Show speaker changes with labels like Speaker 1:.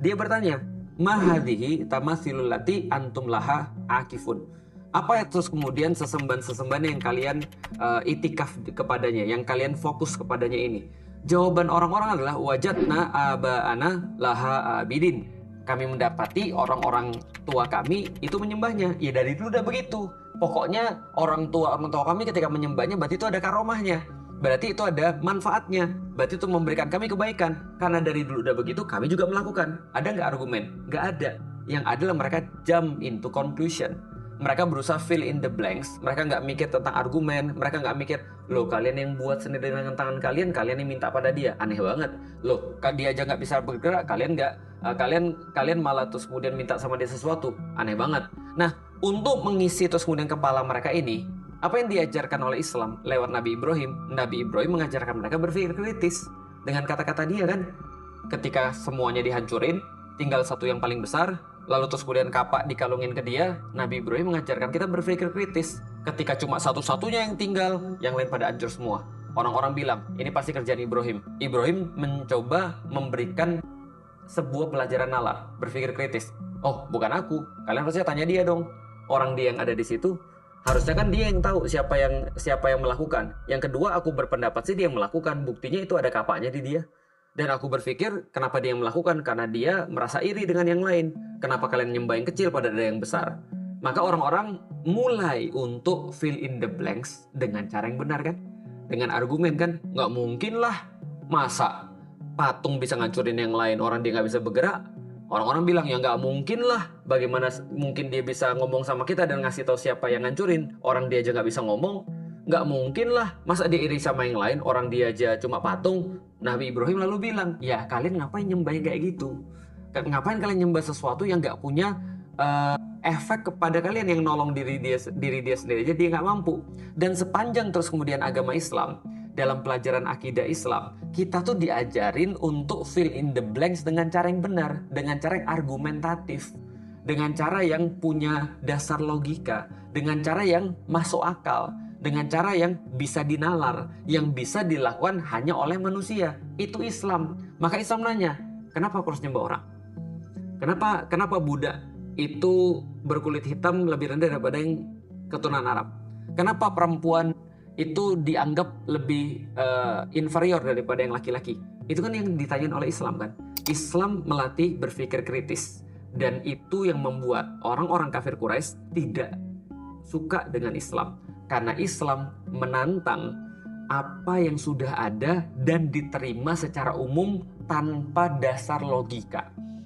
Speaker 1: Dia bertanya, ma hadhihi tamathilul lati antum laha akifun. Apa ya terus kemudian sesembahan-sesembahan yang kalian itikaf kepadanya, yang kalian fokus kepadanya ini? Jawaban orang-orang adalah wajadna aba'ana laha abidin. Kami mendapati orang-orang tua kami itu menyembahnya. Ya dari dulu udah begitu. Pokoknya orang tua kami ketika menyembahnya berarti itu ada karomahnya. Berarti itu ada manfaatnya. Berarti itu memberikan kami kebaikan. Karena dari dulu udah begitu, kami juga melakukan. Ada nggak argumen? Nggak ada. Yang adalah mereka jump into conclusion. Mereka berusaha fill in the blanks. Mereka nggak mikir tentang argumen. Mereka nggak mikir, loh kalian yang buat sendiri dengan tangan kalian yang minta pada dia. Aneh banget. Loh, dia aja nggak bisa bergerak, kalian nggak, kalian malah terus kemudian minta sama dia sesuatu. Aneh banget. Nah, untuk mengisi terus kemudian kepala mereka ini, apa yang diajarkan oleh Islam lewat Nabi Ibrahim? Nabi Ibrahim mengajarkan mereka berpikir kritis. Dengan kata-kata dia kan, ketika semuanya dihancurin, tinggal satu yang paling besar, lalu terus kemudian kapak dikalungin ke dia, Nabi Ibrahim mengajarkan kita berpikir kritis. Ketika cuma satu-satunya yang tinggal, yang lain pada hancur semua. Orang-orang bilang, ini pasti kerjaan Ibrahim. Ibrahim mencoba memberikan sebuah pelajaran nalar, berpikir kritis. Oh, bukan aku. Kalian harusnya tanya dia dong. Orang dia yang ada di situ, harusnya kan dia yang tahu siapa yang melakukan. Yang kedua, aku berpendapat sih dia yang melakukan. Buktinya itu ada kapaknya di dia. Dan aku berpikir kenapa dia yang melakukan? Karena dia merasa iri dengan yang lain. Kenapa kalian nyembah yang kecil pada ada yang besar? Maka orang-orang mulai untuk fill in the blanks dengan cara yang benar kan? Dengan argumen kan? Nggak mungkin lah. Masa patung bisa ngancurin yang lain, orang dia nggak bisa bergerak? Orang-orang bilang ya nggak mungkin lah. Bagaimana mungkin dia bisa ngomong sama kita dan ngasih tahu siapa yang ngancurin? Orang dia aja nggak bisa ngomong. Nggak mungkin lah. Masa dia iri sama yang lain? Orang dia aja cuma patung. Nabi Ibrahim lalu bilang, ya kalian ngapain nyembah kayak gitu? Ngapain kalian nyembah sesuatu yang nggak punya efek kepada kalian, yang nolong diri dia sendiri aja dia nggak mampu. Dan sepanjang terus kemudian agama Islam, dalam pelajaran akidah Islam, kita tuh diajarin untuk fill in the blanks dengan cara yang benar, dengan cara yang argumentatif, dengan cara yang punya dasar logika, dengan cara yang masuk akal, dengan cara yang bisa dinalar, yang bisa dilakukan hanya oleh manusia. Itu Islam. Maka Islam nanya, kenapa aku harus nyembah orang? Kenapa Buddha itu berkulit hitam lebih rendah daripada yang keturunan Arab? Kenapa perempuan itu dianggap lebih inferior daripada yang laki-laki? Itu kan yang ditanyain oleh Islam kan. Islam melatih berpikir kritis. Dan itu yang membuat orang-orang kafir Quraisy tidak suka dengan Islam. Karena Islam menantang apa yang sudah ada dan diterima secara umum tanpa dasar logika.